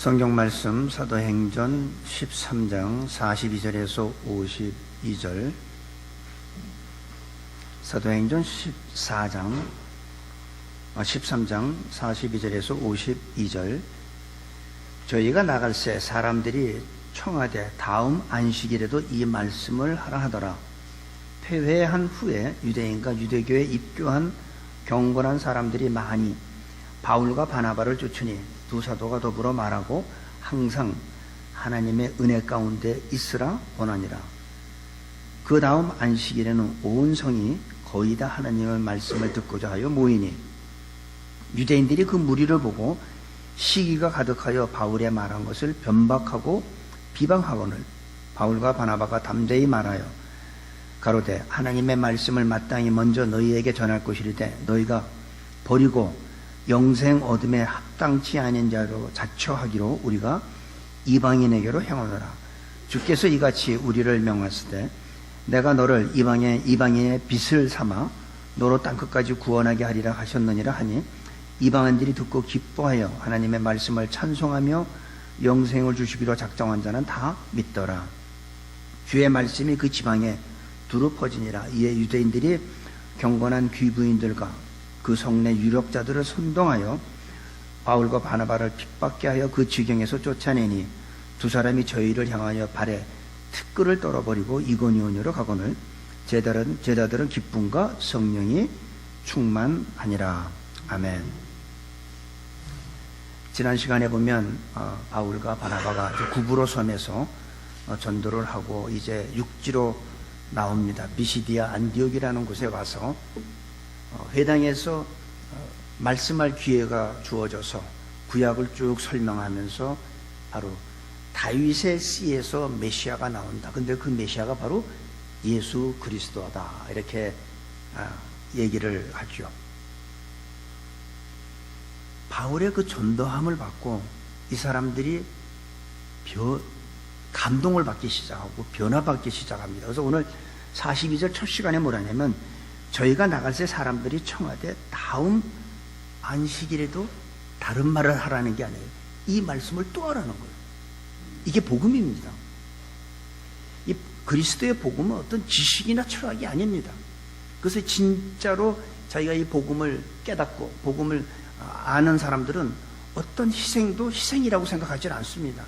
성경 말씀 사도행전 13장 42절에서 52절, 사도행전 13장 42절에서 52절. 저희가 나갈새 사람들이 청하되 다음 안식일에도 이 말씀을 하라 하더라. 폐회한 후에 유대인과 유대교에 입교한 경건한 사람들이 많이 바울과 바나바를 쫓으니 두 사도가 더불어 말하고 항상 하나님의 은혜 가운데 있으라 원하니라. 그 다음 안식일에는 온 성이 거의 다 하나님의 말씀을 듣고자 하여 모이니 유대인들이 그 무리를 보고 시기가 가득하여 바울의 말한 것을 변박하고 비방하거늘 바울과 바나바가 담대히 말하여 가로되 하나님의 말씀을 마땅히 먼저 너희에게 전할 것이리되 너희가 버리고 영생 얻음에 합당치 아닌 자로 자처하기로 우리가 이방인에게로 행하노라. 주께서 이같이 우리를 명하시되 내가 너를 이방인의 빚을 삼아 너로 땅끝까지 구원하게 하리라 하셨느니라 하니 이방인들이 듣고 기뻐하여 하나님의 말씀을 찬송하며 영생을 주시기로 작정한 자는 다 믿더라. 주의 말씀이 그 지방에 두루 퍼지니라. 이에 유대인들이 경건한 귀부인들과 그 성내 유력자들을 선동하여 바울과 바나바를 핍박케 하여 그 지경에서 쫓아내니 두 사람이 저희를 향하여 발에 티끌을 떨어버리고 이고니온으로 가거늘 제자들은 기쁨과 성령이 충만하니라. 아멘. 지난 시간에 보면 바울과 바나바가 구브로 섬에서 전도를 하고 이제 육지로 나옵니다. 비시디아 안디옥이라는 곳에 와서 회당에서 말씀할 기회가 주어져서 구약을 쭉 설명하면서 바로 다윗의 씨에서 메시아가 나온다. 근데 그 메시아가 바로 예수 그리스도다. 이렇게 얘기를 하죠. 바울의 그 전도함을 받고 이 사람들이 감동을 받기 시작하고 변화받기 시작합니다. 그래서 오늘 42절 첫 시간에 뭐라냐면 저희가 나갈새 사람들이 청하되 다음 안식일에도 다른 말을 하라는 게 아니에요. 이 말씀을 또 하라는 거예요. 이게 복음입니다. 이 그리스도의 복음은 어떤 지식이나 철학이 아닙니다. 그래서 진짜로 자기가 이 복음을 깨닫고 복음을 아는 사람들은 어떤 희생도 희생이라고 생각하지 않습니다.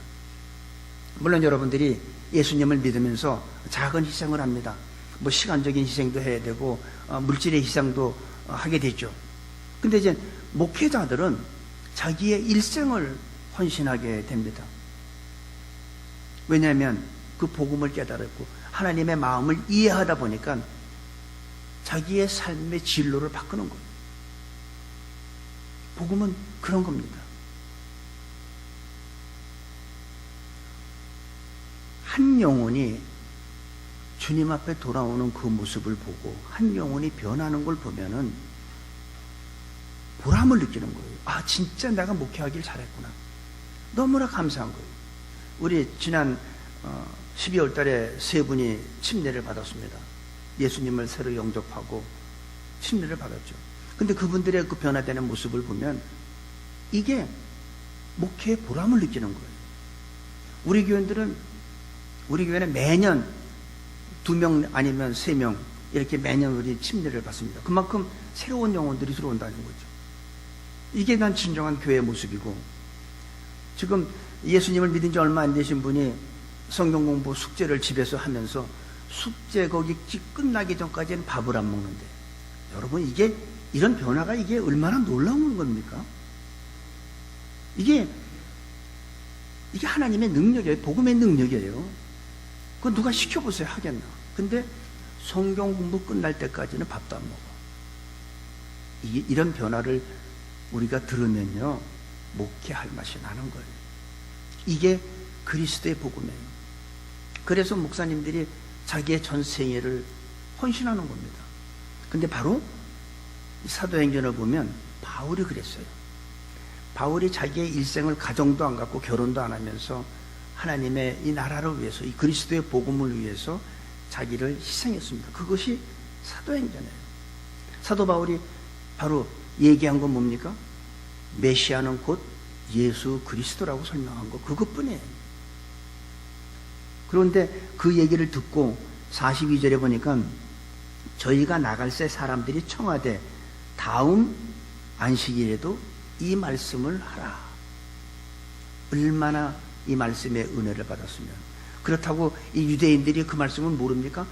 물론 여러분들이 예수님을 믿으면서 작은 희생을 합니다. 뭐 시간적인 희생도 해야 되고 물질의 희생도 하게 되죠. 근데 이제 목회자들은 자기의 일생을 헌신하게 됩니다. 왜냐하면 그 복음을 깨달았고 하나님의 마음을 이해하다 보니까 자기의 삶의 진로를 바꾸는 거예요. 복음은 그런 겁니다. 한 영혼이 주님 앞에 돌아오는 그 모습을 보고 한 영혼이 변하는 걸 보면은 보람을 느끼는 거예요. 아, 진짜 내가 목회하길 잘했구나. 너무나 감사한 거예요. 우리 지난 12월 달에 세 분이 침례를 받았습니다. 예수님을 새로 영접하고 침례를 받았죠. 근데 그분들의 그 변화되는 모습을 보면 이게 목회의 보람을 느끼는 거예요. 우리 교회는 매년 2명 아니면 3명 이렇게 매년 우리 침례를 받습니다. 그만큼 새로운 영혼들이 들어온다는 거죠. 이게 난 진정한 교회의 모습이고, 지금 예수님을 믿은 지 얼마 안 되신 분이 성경 공부 숙제를 집에서 하면서 숙제 거기 끝나기 전까지는 밥을 안 먹는데, 여러분 이런 변화가 이게 얼마나 놀라운 겁니까? 이게 하나님의 능력이에요. 복음의 능력이에요. 그거 누가 시켜보세요. 하겠나? 근데 성경 공부 끝날 때까지는 밥도 안 먹어. 이런 변화를 우리가 들으면요, 목회할 맛이 나는 거예요. 이게 그리스도의 복음이에요. 그래서 목사님들이 자기의 전생애를 헌신하는 겁니다. 근데 바로 사도행전을 보면 바울이 그랬어요. 바울이 자기의 일생을 가정도 안 갖고 결혼도 안 하면서 하나님의 이 나라를 위해서, 이 그리스도의 복음을 위해서 자기를 희생했습니다. 그것이 사도행전이에요. 사도 바울이 바로 얘기한 건 뭡니까? 메시아는 곧 예수 그리스도라고 설명한 거 그것뿐이에요. 그런데 그 얘기를 듣고 42절에 보니까 저희가 나갈새 사람들이 청하되 다음 안식일에도 이 말씀을 하라. 얼마나 이 말씀의 은혜를 받았으면. 그렇다고 이 유대인들이 그 말씀을 모릅니까?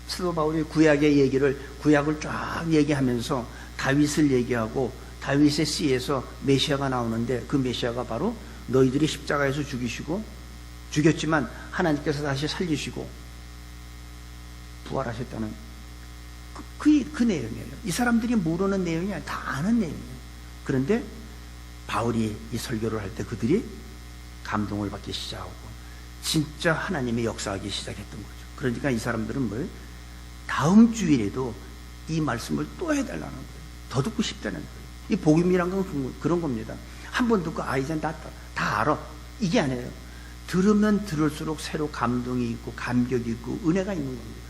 사도 바울이 구약을 쫙 얘기하면서 다윗을 얘기하고 다윗의 씨에서 메시아가 나오는데 그 메시아가 바로 너희들이 십자가에서 죽였지만 하나님께서 다시 살리시고 부활하셨다는 그 내용이에요. 이 사람들이 모르는 내용이 아니라 다 아는 내용이에요. 그런데 바울이 이 설교를 할 때 그들이 감동을 받기 시작하고 진짜 하나님이 역사하기 시작했던 거죠. 그러니까 이 사람들은 뭐예요? 다음 주일에도 이 말씀을 또 해달라는 거예요. 더 듣고 싶다는 거예요. 이 복음이란 건 그런 겁니다. 한 번 듣고 이제 다 알아. 이게 아니에요. 들으면 들을수록 새로 감동이 있고 감격이 있고 은혜가 있는 겁니다.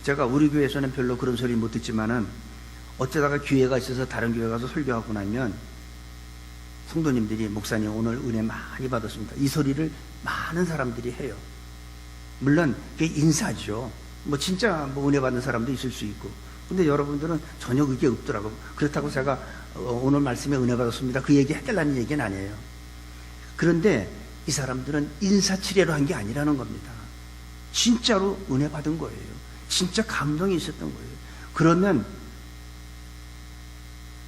제가 우리 교회에서는 별로 그런 소리 못 듣지만은 어쩌다가 기회가 있어서 다른 교회 가서 설교하고 나면 성도님들이 목사님 오늘 은혜 많이 받았습니다. 이 소리를 많은 사람들이 해요. 물론 그게 인사죠. 진짜 은혜 받는 사람도 있을 수 있고. 근데 여러분들은 전혀 그게 없더라고요. 그렇다고 제가 오늘 말씀에 은혜 받았습니다. 그 얘기 해달라는 얘기는 아니에요. 그런데 이 사람들은 인사치레로 한 게 아니라는 겁니다. 진짜로 은혜 받은 거예요. 진짜 감동이 있었던 거예요. 그러면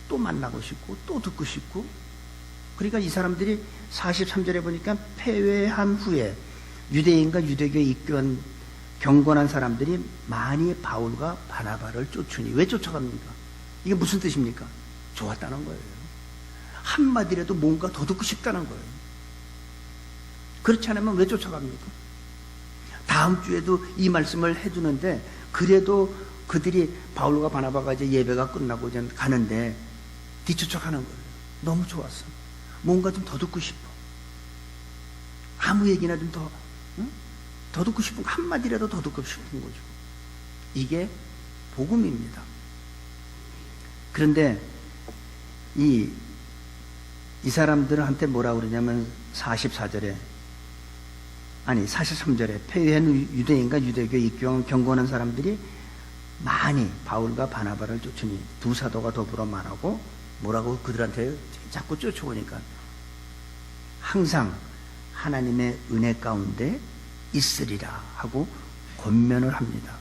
또 만나고 싶고 또 듣고 싶고. 그러니까 이 사람들이 43절에 보니까 폐회한 후에 유대인과 유대교에 입교한 경건한 사람들이 많이 바울과 바나바를 쫓으니. 왜 쫓아갑니까? 이게 무슨 뜻입니까? 좋았다는 거예요. 한마디라도 뭔가 더 듣고 싶다는 거예요. 그렇지 않으면 왜 쫓아갑니까? 다음 주에도 이 말씀을 해주는데 그래도 그들이 바울과 바나바가 이제 예배가 끝나고 이제 가는데 뒤쫓아가는 거예요. 너무 좋았어. 뭔가 좀 더 듣고 싶어. 아무 얘기나 좀 더 듣고 싶은 거, 한마디라도 더 듣고 싶은 거죠. 이게 복음입니다. 그런데 이 사람들한테 뭐라고 그러냐면 43절에 폐회한 유대인과 유대교에 입교한 경건한 사람들이 많이 바울과 바나바를 쫓으니 두 사도가 더불어 말하고 뭐라고 그들한테 자꾸 쫓아오니까 항상 하나님의 은혜 가운데 있으리라 하고 권면을 합니다.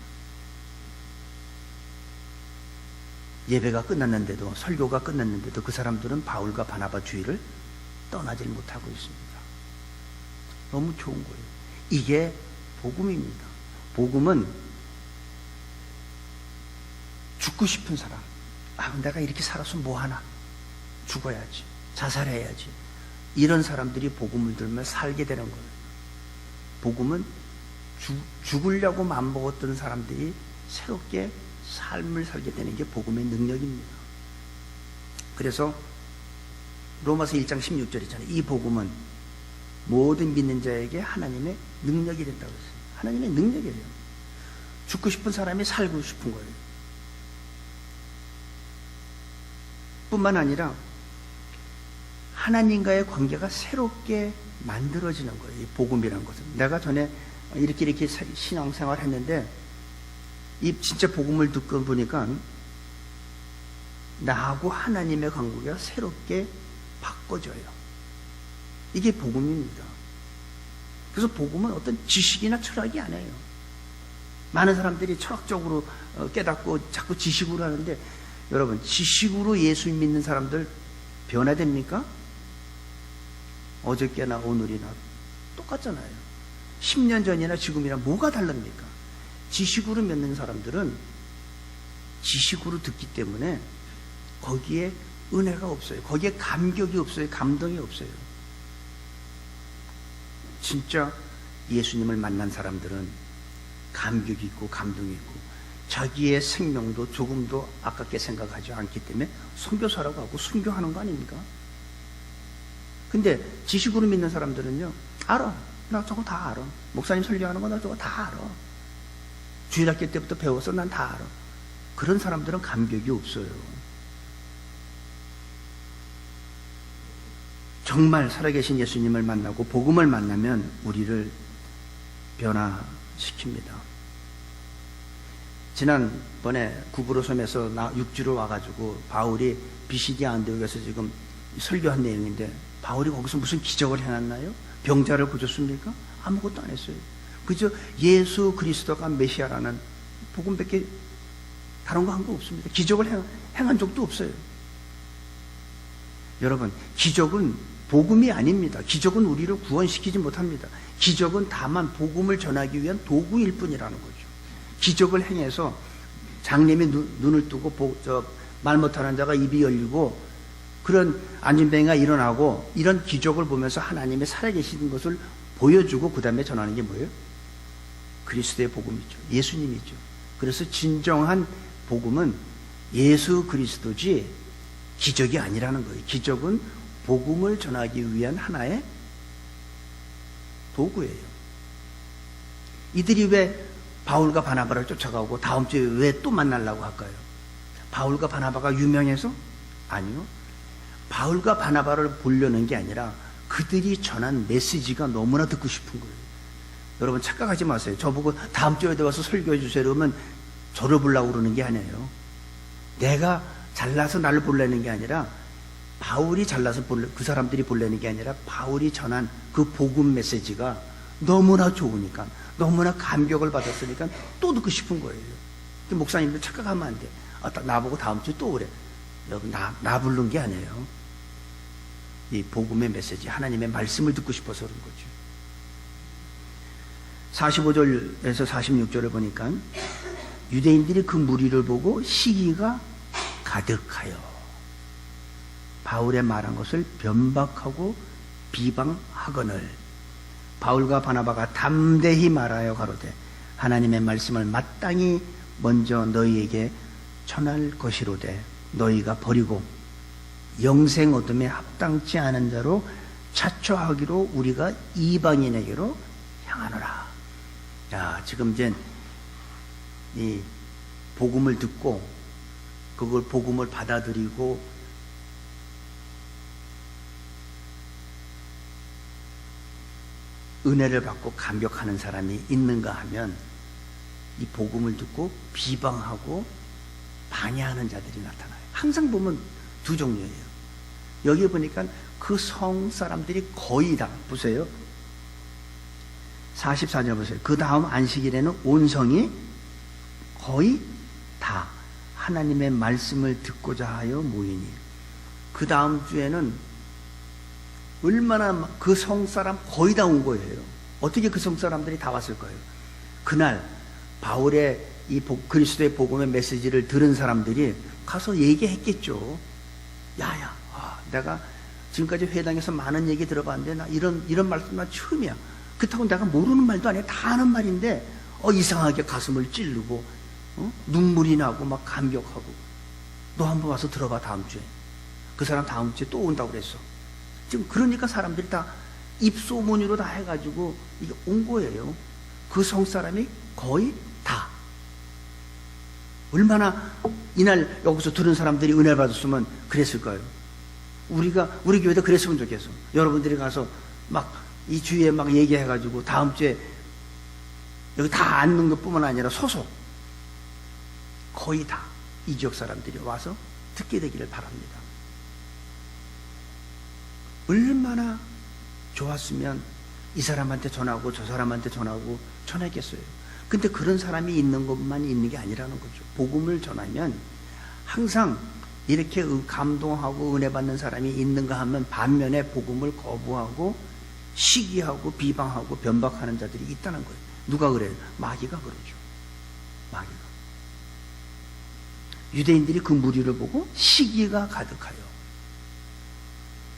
예배가 끝났는데도, 설교가 끝났는데도 그 사람들은 바울과 바나바 주의를 떠나질 못하고 있습니다. 너무 좋은 거예요. 이게 복음입니다. 복음은 죽고 싶은 사람, 내가 이렇게 살아서 뭐하나, 죽어야지, 자살해야지, 이런 사람들이 복음을 들으면 살게 되는 거예요. 복음은 죽으려고 마음먹었던 사람들이 새롭게 삶을 살게 되는 게 복음의 능력입니다. 그래서 로마서 1장 16절이잖아요. 이 복음은 모든 믿는 자에게 하나님의 능력이 된다고 했어요. 하나님의 능력이에요. 죽고 싶은 사람이 살고 싶은 거예요. 뿐만 아니라 하나님과의 관계가 새롭게 만들어지는 거예요. 이 복음이라는 것은. 내가 전에 이렇게 신앙생활 했는데 이 진짜 복음을 듣고 보니까 나하고 하나님의 관계가 새롭게 바꿔져요. 이게 복음입니다. 그래서 복음은 어떤 지식이나 철학이 아니에요. 많은 사람들이 철학적으로 깨닫고 자꾸 지식으로 하는데, 여러분, 지식으로 예수 믿는 사람들 변화됩니까? 어저께나 오늘이나 똑같잖아요. 10년 전이나 지금이나 뭐가 다릅니까? 지식으로 믿는 사람들은 지식으로 듣기 때문에 거기에 은혜가 없어요. 거기에 감격이 없어요. 감동이 없어요. 진짜 예수님을 만난 사람들은 감격이 있고 감동이 있고 자기의 생명도 조금도 아깝게 생각하지 않기 때문에 선교사라고 하고 순교하는 거 아닙니까? 근데 지식으로 믿는 사람들은요, 알아. 나 저거 다 알아. 목사님 설교하는 거 나 저거 다 알아. 주일학교 때부터 배워서 난 다 알아. 그런 사람들은 감격이 없어요. 정말 살아계신 예수님을 만나고 복음을 만나면 우리를 변화시킵니다. 지난번에 구부로섬에서 육지로 와가지고 바울이 비시디아 안디옥에서 지금 설교한 내용인데, 바울이 거기서 무슨 기적을 해놨나요? 병자를 고쳤습니까? 아무것도 안 했어요. 그저 예수 그리스도가 메시아라는 복음밖에 다른 거 한 거 없습니다. 기적을 행한 적도 없어요. 여러분, 기적은 복음이 아닙니다. 기적은 우리를 구원시키지 못합니다. 기적은 다만 복음을 전하기 위한 도구일 뿐이라는 거죠. 기적을 행해서 장님이 눈을 뜨고 말 못하는 자가 입이 열리고 그런 안진뱅이가 일어나고, 이런 기적을 보면서 하나님의 살아계시는 것을 보여주고 그 다음에 전하는 게 뭐예요? 그리스도의 복음이죠. 예수님이죠. 그래서 진정한 복음은 예수 그리스도지 기적이 아니라는 거예요. 기적은 복음을 전하기 위한 하나의 도구예요. 이들이 왜 바울과 바나바를 쫓아가고 다음 주에 왜 또 만나려고 할까요? 바울과 바나바가 유명해서? 아니요. 바울과 바나바를 보려는 게 아니라 그들이 전한 메시지가 너무나 듣고 싶은 거예요. 여러분 착각하지 마세요. 저보고 다음 주에 와서 설교해 주세요 그러면 저를 보려고 그러는 게 아니에요. 내가 잘나서 나를 보려는 게 아니라, 바울이 잘나서 그 사람들이 보려는 게 아니라, 바울이 전한 그 복음 메시지가 너무나 좋으니까, 너무나 감격을 받았으니까 또 듣고 싶은 거예요. 목사님들 착각하면 안 돼. 나보고 다음 주에 또 오래. 여러분, 나 부른 게 아니에요. 이 복음의 메시지, 하나님의 말씀을 듣고 싶어서 그런 거죠. 45절에서 46절을 보니까 유대인들이 그 무리를 보고 시기가 가득하여 바울의 말한 것을 변박하고 비방하거늘 바울과 바나바가 담대히 말하여 가로되 하나님의 말씀을 마땅히 먼저 너희에게 전할 것이로되 너희가 버리고 영생 얻음에 합당치 않은 자로 자초하기로 우리가 이방인에게로 향하노라. 자, 지금 이제 이 복음을 듣고 그걸 복음을 받아들이고 은혜를 받고 감격하는 사람이 있는가 하면 이 복음을 듣고 비방하고 반해하는 자들이 나타나요. 항상 보면 두 종류예요. 여기 보니까 그 성 사람들이 거의 다, 보세요. 44절 보세요. 그 다음 안식일에는 온 성이 거의 다 하나님의 말씀을 듣고자 하여 모이니, 그 다음 주에는 얼마나 그 성 사람 거의 다 온 거예요. 어떻게 그 성 사람들이 다 왔을 거예요? 그날 바울의 이 그리스도의 복음의 메시지를 들은 사람들이 가서 얘기했겠죠. 야야, 내가 지금까지 회당에서 많은 얘기 들어봤는데 나 이런 말씀 나 처음이야. 그렇다고 내가 모르는 말도 아니야. 다 아는 말인데 이상하게 가슴을 찌르고 눈물이 나고 막 감격하고. 너 한번 와서 들어봐. 다음 주에 그 사람 다음 주에 또 온다고 그랬어. 지금 그러니까 사람들이 다 입소문으로 다 해가지고 이게 온 거예요. 그 성 사람이 거의 다. 얼마나 이날 여기서 들은 사람들이 은혜를 받았으면 그랬을까요? 우리 교회도 그랬으면 좋겠어. 여러분들이 가서 막 이 주위에 막 얘기해가지고 다음 주에 여기 다 앉는 것뿐만 아니라 소속 거의 다 이 지역 사람들이 와서 듣게 되기를 바랍니다. 얼마나 좋았으면 이 사람한테 전하고 저 사람한테 전하고 전했겠어요. 근데 그런 사람이 있는 것만 있는 게 아니라는 거죠. 복음을 전하면 항상 이렇게 감동하고 은혜 받는 사람이 있는가 하면 반면에 복음을 거부하고 시기하고 비방하고 변박하는 자들이 있다는 거예요. 누가 그래요? 마귀가 그러죠. 마귀가. 유대인들이 그 무리를 보고 시기가 가득하여.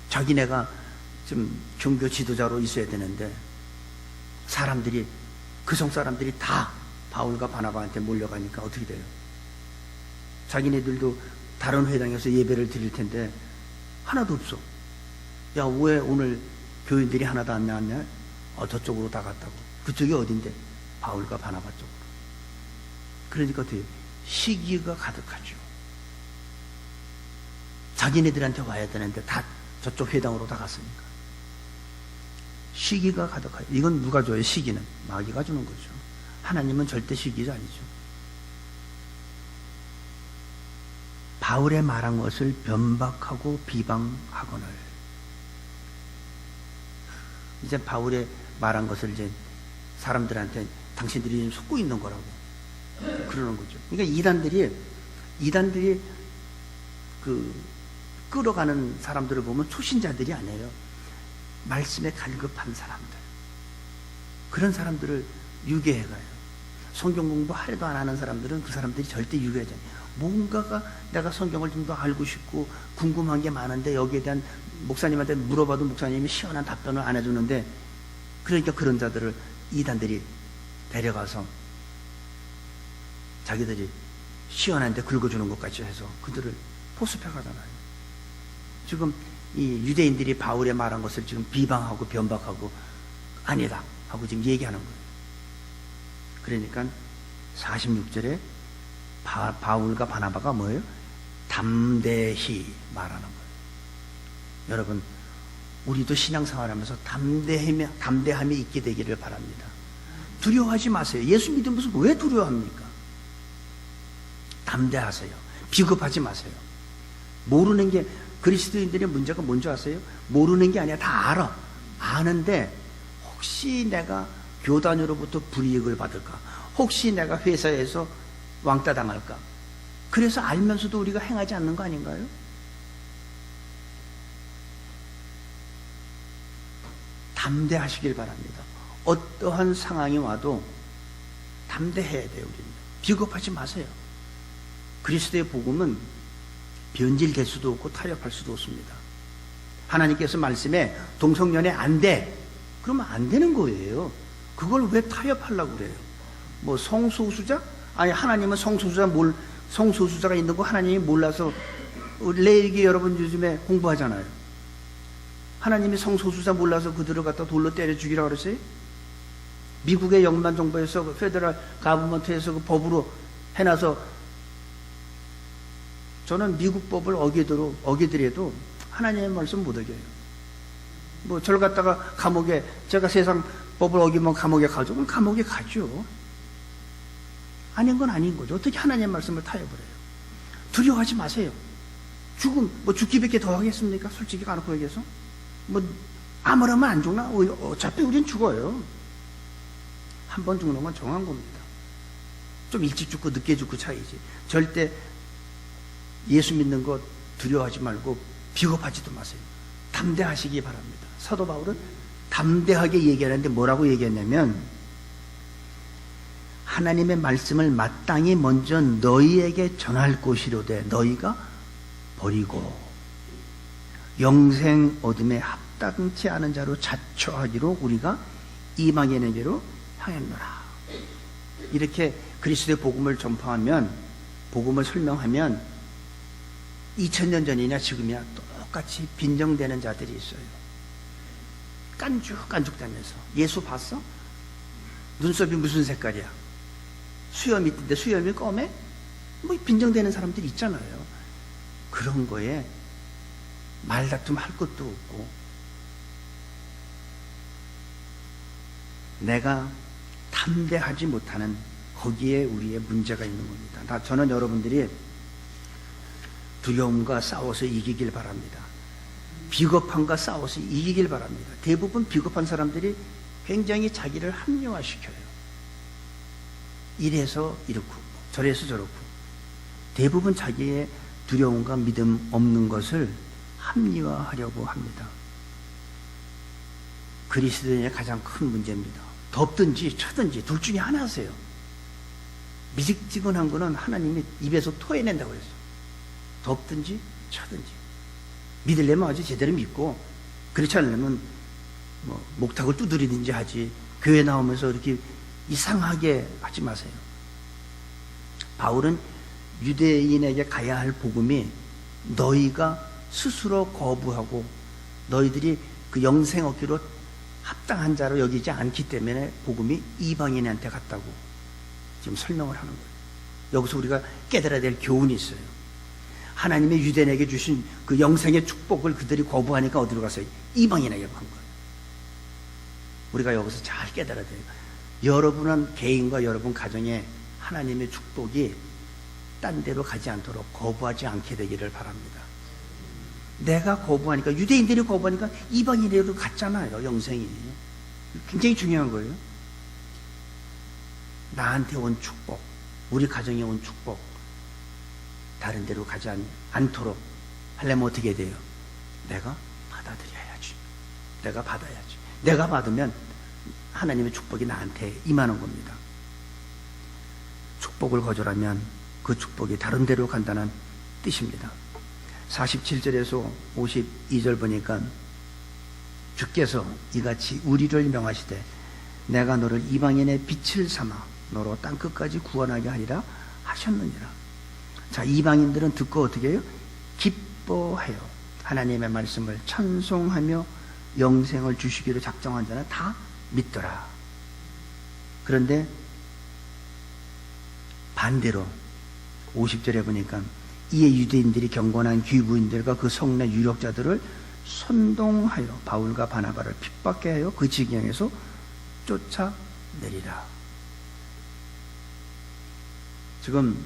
자기네가 좀 종교 지도자로 있어야 되는데 사람들이, 그 성 사람들이 다 바울과 바나바한테 몰려가니까 어떻게 돼요? 자기네들도 다른 회당에서 예배를 드릴 텐데 하나도 없어. 야, 왜 오늘 교인들이 하나도 안 나왔냐? 저쪽으로 다 갔다고. 그쪽이 어딘데? 바울과 바나바 쪽으로. 그러니까 어떻게 해요? 시기가 가득하죠. 자기네들한테 와야 되는데 다 저쪽 회당으로 다 갔으니까. 시기가 가득하여. 이건 누가 줘요? 시기는 마귀가 주는 거죠. 하나님은 절대 시기가 아니죠. 바울의 말한 것을 변박하고 비방하거늘. 이제 바울의 말한 것을 이제 사람들한테 당신들이 속고 있는 거라고 그러는 거죠. 그러니까 이단들이 끌어가는 사람들을 보면 초신자들이 아니에요. 말씀에 갈급한 사람들. 그런 사람들을 유괴해가요. 성경 공부 하려도 안 하는 사람들은 그 사람들이 절대 유괴하지 않아요. 뭔가가 내가 성경을 좀 더 알고 싶고 궁금한 게 많은데 여기에 대한 목사님한테 물어봐도 목사님이 시원한 답변을 안 해주는데, 그러니까 그런 자들을 이단들이 데려가서 자기들이 시원한데 긁어주는 것 같이 해서 그들을 포섭해 가잖아요. 지금 이 유대인들이 바울의 말한 것을 지금 비방하고 변박하고 아니다 하고 지금 얘기하는 거예요. 그러니까 46절에 바울과 바나바가 뭐예요? 담대히 말하는 거예요. 여러분, 우리도 신앙생활하면서 담대함이 있게 되기를 바랍니다. 두려워하지 마세요. 예수 믿으면서 왜 두려워합니까? 담대하세요. 비겁하지 마세요. 모르는 게, 그리스도인들의 문제가 뭔지 아세요? 모르는 게 아니라 다 알아. 아는데 혹시 내가 교단으로부터 불이익을 받을까? 혹시 내가 회사에서 왕따 당할까? 그래서 알면서도 우리가 행하지 않는 거 아닌가요? 담대하시길 바랍니다. 어떠한 상황이 와도 담대해야 돼요. 우리는 비겁하지 마세요. 그리스도의 복음은 변질될 수도 없고 타협할 수도 없습니다. 하나님께서 말씀에 동성연애 안 돼, 그러면 안 되는 거예요. 그걸 왜 타협하려고 그래요? 뭐 성소수자? 아니, 하나님은 성소수자가 있는 거 하나님이 몰라서, 레위기 여러분 요즘에 공부하잖아요. 하나님이 성소수자 몰라서 그들을 갖다 돌로 때려 죽이라고 그랬어요? 미국의 연방정부에서 페더럴 가버먼트에서 그 법으로 해놔서, 저는 미국 법을 어기더라도 하나님의 말씀 못 어겨요. 뭐 저를 갖다가 감옥에, 제가 세상 법을 어기면 감옥에 가죠. 그럼 감옥에 가죠. 아닌 건 아닌 거죠. 어떻게 하나님의 말씀을 타협을 해요? 두려워하지 마세요. 죽음, 뭐 죽기밖에 더 하겠습니까? 솔직히 까놓고 얘기해서. 뭐 아무라면 안 죽나? 어차피 우린 죽어요. 한 번 죽는 건 정한 겁니다. 좀 일찍 죽고 늦게 죽고 차이지. 절대 예수 믿는 것 두려워하지 말고 비겁하지도 마세요. 담대하시기 바랍니다. 사도 바울은 담대하게 얘기하는데 뭐라고 얘기했냐면, 하나님의 말씀을 마땅히 먼저 너희에게 전할 것이로되 너희가 버리고 영생 얻음에 합당치 않은 자로 자처하기로 우리가 이방인에게로 향했노라. 이렇게 그리스도의 복음을 전파하면, 복음을 설명하면 2000년 전이냐 지금이나 똑같이 빈정되는 자들이 있어요. 깐죽깐죽대면서 예수 봤어? 눈썹이 무슨 색깔이야? 수염이 있던데 수염이 검해? 뭐 빈정되는 사람들이 있잖아요. 그런 거에 말다툼 할 것도 없고, 내가 담대하지 못하는 거기에 우리의 문제가 있는 겁니다. 저는 여러분들이 두려움과 싸워서 이기길 바랍니다. 비겁함과 싸워서 이기길 바랍니다. 대부분 비겁한 사람들이 굉장히 자기를 합리화시켜요. 이래서 이렇고 저래서 저렇고, 대부분 자기의 두려움과 믿음 없는 것을 합리화하려고 합니다. 그리스도인의 가장 큰 문제입니다. 덥든지 차든지 둘 중에 하나세요. 미직지근한 거는 하나님이 입에서 토해낸다고 그랬어요. 덥든지 차든지 믿으려면 아주 제대로 믿고, 그렇지 않으면 뭐 목탁을 두드리든지 하지, 교회 나오면서 이렇게 이상하게 하지 마세요. 바울은 유대인에게 가야 할 복음이 너희가 스스로 거부하고 너희들이 그 영생 얻기로 합당한 자로 여기지 않기 때문에 복음이 이방인한테 갔다고 지금 설명을 하는 거예요. 여기서 우리가 깨달아야 될 교훈이 있어요. 하나님의 유대인에게 주신 그 영생의 축복을 그들이 거부하니까 어디로 갔어요? 이방인에게 간 거예요. 우리가 여기서 잘 깨달아야 돼요. 여러분은 개인과 여러분 가정에 하나님의 축복이 딴 데로 가지 않도록 거부하지 않게 되기를 바랍니다. 내가 거부하니까, 유대인들이 거부하니까 이방인에게도 갔잖아요, 영생이. 굉장히 중요한 거예요. 나한테 온 축복, 우리 가정에 온 축복, 다른 데로 가지 않도록 하려면 어떻게 돼요? 내가 받아들여야지. 내가 받아야지. 내가 받으면 하나님의 축복이 나한테 임하는 겁니다. 축복을 거절하면 그 축복이 다른 데로 간다는 뜻입니다. 47절에서 52절 보니까 주께서 이같이 우리를 명하시되 내가 너를 이방인의 빛을 삼아 너로 땅끝까지 구원하게 하리라 하셨느니라. 자, 이방인들은 듣고 어떻게 해요? 기뻐해요. 하나님의 말씀을 찬송하며 영생을 주시기로 작정한 자는 다 믿더라. 그런데 반대로 50절에 보니까 이에 유대인들이 경건한 귀부인들과 그 성내 유력자들을 선동하여 바울과 바나바를 핍박케 하여 그 지경에서 쫓아내리라. 지금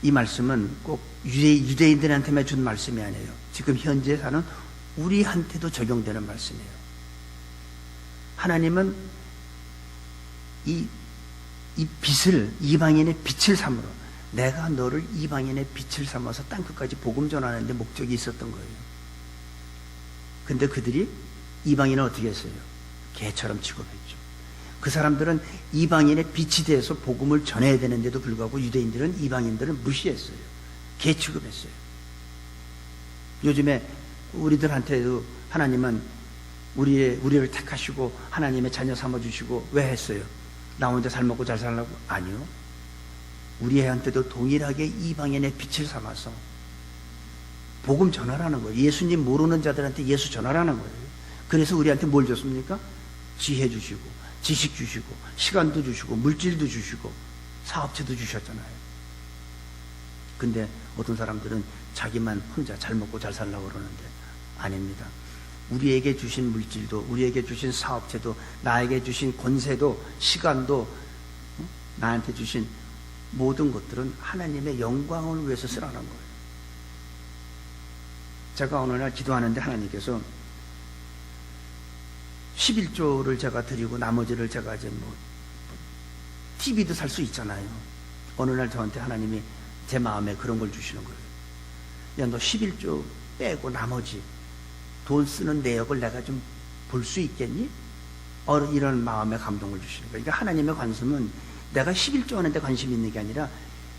이 말씀은 꼭 유대인들한테만 준 말씀이 아니에요. 지금 현재 사는 우리한테도 적용되는 말씀이에요. 하나님은 이 빛을, 이방인의 빛을 삼으러, 내가 너를 이방인의 빛을 삼아서 땅끝까지 복음 전하는 데 목적이 있었던 거예요. 근데 그들이 이방인을 어떻게 했어요? 개처럼 취급했죠. 그 사람들은 이방인의 빛이 돼서 복음을 전해야 되는데도 불구하고 유대인들은 이방인들을 무시했어요. 개 취급했어요. 요즘에 우리들한테도 하나님은 우리를 택하시고 하나님의 자녀 삼아주시고 왜 했어요? 나 혼자 잘 먹고 잘 살라고? 아니요. 우리 애한테도 동일하게 이방인의 빛을 삼아서 복음 전하라는 거예요. 예수님 모르는 자들한테 예수 전하라는 거예요. 그래서 우리한테 뭘 줬습니까? 지혜 주시고 지식 주시고 시간도 주시고 물질도 주시고 사업체도 주셨잖아요. 근데 어떤 사람들은 자기만 혼자 잘 먹고 잘 살라고 그러는데 아닙니다. 우리에게 주신 물질도, 우리에게 주신 사업체도, 나에게 주신 권세도, 시간도, 나한테 주신 모든 것들은 하나님의 영광을 위해서 쓰라는 거예요. 제가 어느 날 기도하는데 하나님께서 11조를 제가 드리고 나머지를 제가 이제 TV도 살 수 있잖아요. 어느 날 저한테 하나님이 제 마음에 그런 걸 주시는 거예요. 야, 너 11조 빼고 나머지 돈 쓰는 내역을 내가 좀 볼 수 있겠니? 이런 마음의 감동을 주시는 거예요. 그러니까 하나님의 관심은 내가 11조 하는데 관심이 있는 게 아니라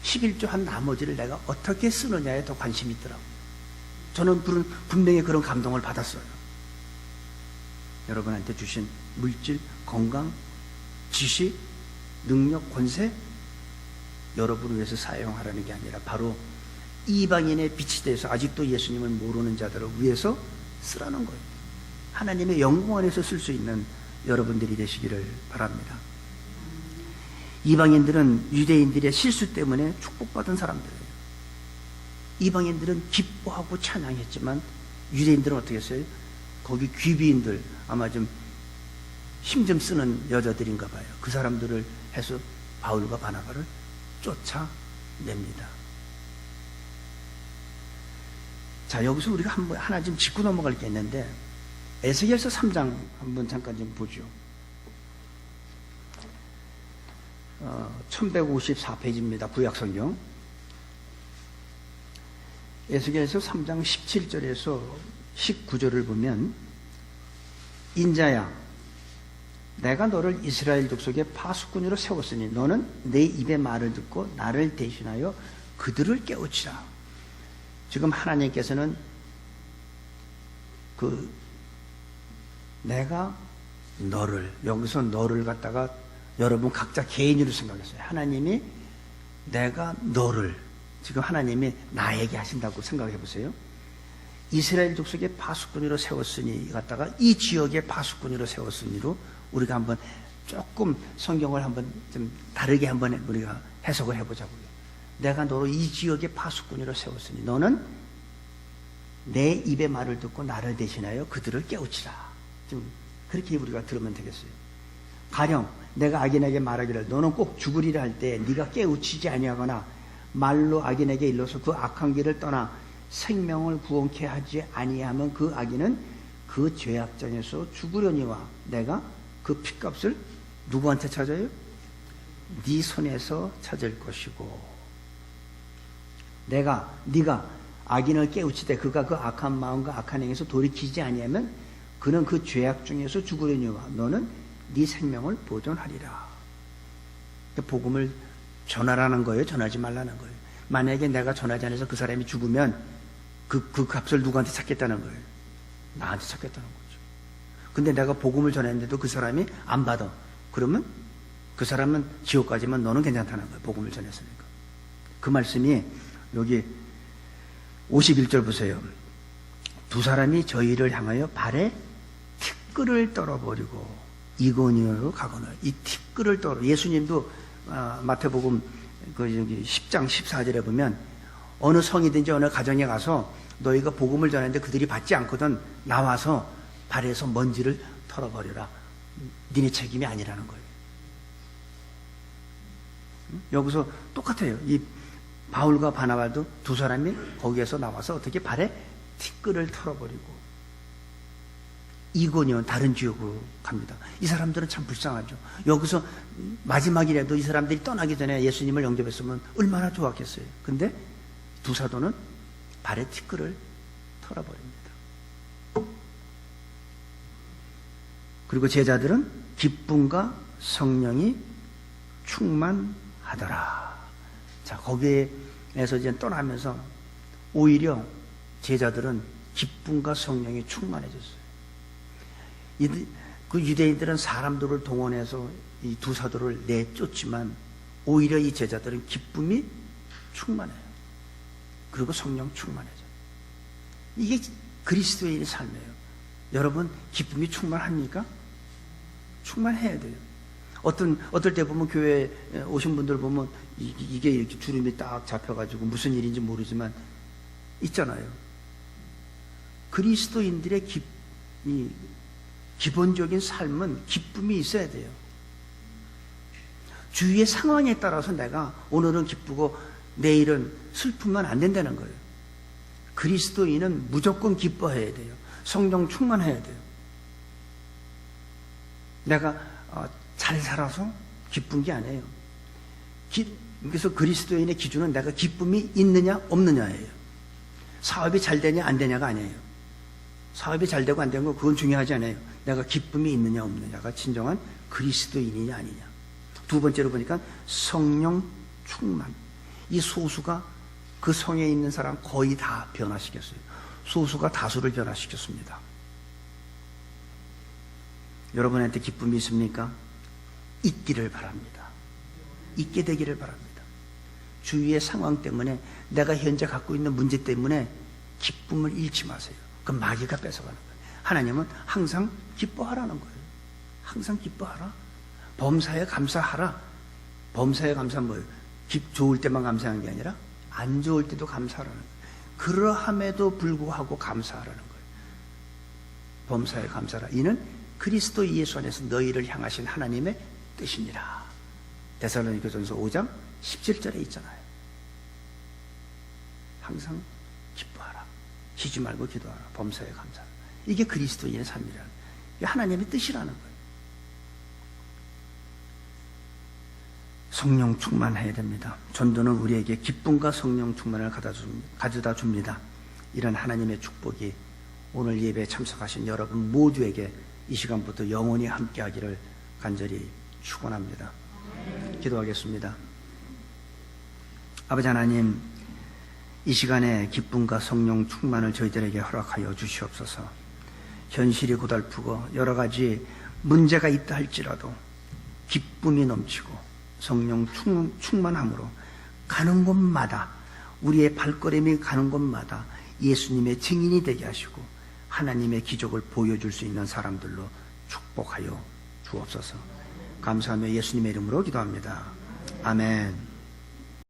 11조 한 나머지를 내가 어떻게 쓰느냐에 더 관심이 있더라고요. 저는 분명히 그런 감동을 받았어요. 여러분한테 주신 물질, 건강, 지식, 능력, 권세 여러분을 위해서 사용하라는 게 아니라 바로 이방인의 빛이 돼서 아직도 예수님을 모르는 자들을 위해서 쓰라는 거예요. 하나님의 영광 안에서 쓸 수 있는 여러분들이 되시기를 바랍니다. 이방인들은 유대인들의 실수 때문에 축복받은 사람들이에요. 이방인들은 기뻐하고 찬양했지만 유대인들은 어떻게 했어요? 거기 귀비인들, 아마 좀 힘 좀 쓰는 여자들인가 봐요. 그 사람들을 해서 바울과 바나바를 쫓아냅니다. 자, 여기서 우리가 하나 좀 짚고 넘어갈 게 있는데 에스겔서 3장 한번 잠깐 좀 보죠. 1154페이지입니다. 구약성경. 에스겔서 3장 17절에서 19절을 보면 인자야 내가 너를 이스라엘 족속의 파수꾼으로 세웠으니 너는 내 입의 말을 듣고 나를 대신하여 그들을 깨우치라. 지금 하나님께서는 내가 너를, 여기서 너를 갖다가 여러분 각자 개인으로 생각했어요. 하나님이 내가 너를, 지금 하나님이 나에게 하신다고 생각해 보세요. 이스라엘 족속의 파수꾼으로 세웠으니 갖다가 이 지역의 파수꾼으로 세웠으니로 우리가 한번 조금 성경을 한번 좀 다르게 한번 우리가 해석을 해보자고요. 내가 너로 이 지역의 파수꾼으로 세웠으니 너는 내 입의 말을 듣고 나를 대신하여 그들을 깨우치라. 지금 그렇게 우리가 들으면 되겠어요. 가령 내가 악인에게 말하기를 너는 꼭 죽으리라 할 때 네가 깨우치지 아니하거나 말로 악인에게 일러서 그 악한 길을 떠나 생명을 구원케 하지 아니하면 그 악인은 그 죄악장에서 죽으려니와 내가 그 핏값을 누구한테 찾아요? 네 손에서 찾을 것이고, 네가 악인을 깨우치되 그가 그 악한 마음과 악한 행에서 돌이키지 아니하면 그는 그 죄악 중에서 죽으려니와 너는 네 생명을 보존하리라. 복음을 전하라는 거예요? 전하지 말라는 거예요? 만약에 내가 전하지 않아서 그 사람이 죽으면 그 값을 누구한테 찾겠다는 거예요? 나한테 찾겠다는 거죠. 근데 내가 복음을 전했는데도 그 사람이 안 받아. 그러면 그 사람은 지옥 가지만 너는 괜찮다는 거예요. 복음을 전했으니까. 그 말씀이 여기 51절 보세요. 두 사람이 저희를 향하여 발에 티끌을 떨어버리고 이고니오로 가거늘. 이 티끌을 떨어. 예수님도 마태복음 그 여기 10장 14절에 보면 어느 성이든지 어느 가정에 가서 너희가 복음을 전하는데 그들이 받지 않거든 나와서 발에서 먼지를 털어버려라. 니네 책임이 아니라는 거예요. 여기서 똑같아요. 이 바울과 바나바도 두 사람이 거기에서 나와서 어떻게 발에 티끌을 털어버리고 이고니온 다른 지역으로 갑니다. 이 사람들은 참 불쌍하죠. 여기서 마지막이라도 이 사람들이 떠나기 전에 예수님을 영접했으면 얼마나 좋았겠어요. 근데 두 사도는 발에 티끌을 털어버립니다. 그리고 제자들은 기쁨과 성령이 충만하더라. 자, 거기에서 이제 떠나면서 오히려 제자들은 기쁨과 성령이 충만해졌어요. 그 유대인들은 사람들을 동원해서 이 두 사도를 내쫓지만 오히려 이 제자들은 기쁨이 충만해요. 그리고 성령 충만해져. 이게 그리스도인의 삶이에요. 여러분 기쁨이 충만합니까? 충만해야 돼요. 어떨 때 보면 교회에 오신 분들 보면 이게 이렇게 주름이 딱 잡혀가지고 무슨 일인지 모르지만 있잖아요. 그리스도인들의 이 기본적인 삶은 기쁨이 있어야 돼요. 주위의 상황에 따라서 내가 오늘은 기쁘고 내일은 슬프면 안 된다는 거예요. 그리스도인은 무조건 기뻐해야 돼요. 성령 충만해야 돼요. 내가 잘 살아서 기쁜 게 아니에요. 그래서 그리스도인의 기준은 내가 기쁨이 있느냐 없느냐예요. 사업이 잘 되냐 안 되냐가 아니에요. 사업이 잘 되고 안 되는 거 그건 중요하지 않아요. 내가 기쁨이 있느냐 없느냐가 진정한 그리스도인이냐 아니냐. 두 번째로 보니까 성령 충만. 이 소수가 그 성에 있는 사람 거의 다 변화시켰어요. 소수가 다수를 변화시켰습니다. 여러분한테 기쁨이 있습니까? 있기를 바랍니다. 있게 되기를 바랍니다. 주위의 상황 때문에 내가 현재 갖고 있는 문제 때문에 기쁨을 잃지 마세요. 그럼 마귀가 뺏어가는 거예요. 하나님은 항상 기뻐하라는 거예요. 항상 기뻐하라. 범사에 감사하라. 범사에 감사는 뭐예요? 좋을 때만 감사하는 게 아니라 안 좋을 때도 감사하라는 거예요. 그러함에도 불구하고 감사하라는 거예요. 범사에 감사하라. 이는 그리스도 예수 안에서 너희를 향하신 하나님의 뜻이니라. 데살로니가전서 5장 17절에 있잖아요. 항상 기뻐하라. 쉬지 말고 기도하라. 범사에 감사하라. 이게 그리스도인의 삶이라는, 이게 하나님의 뜻이라는 거예요. 성령 충만해야 됩니다. 전도는 우리에게 기쁨과 성령 충만을 가져다 줍니다. 이런 하나님의 축복이 오늘 예배에 참석하신 여러분 모두에게 이 시간부터 영원히 함께하기를 간절히 축원합니다. 기도하겠습니다. 아버지 하나님, 이 시간에 기쁨과 성령 충만을 저희들에게 허락하여 주시옵소서. 현실이 고달프고 여러 가지 문제가 있다 할지라도 기쁨이 넘치고 성령 충만함으로 가는 곳마다, 우리의 발걸음이 가는 곳마다 예수님의 증인이 되게 하시고 하나님의 기적을 보여줄 수 있는 사람들로 축복하여 주옵소서. 감사하며 예수님의 이름으로 기도합니다. 아멘.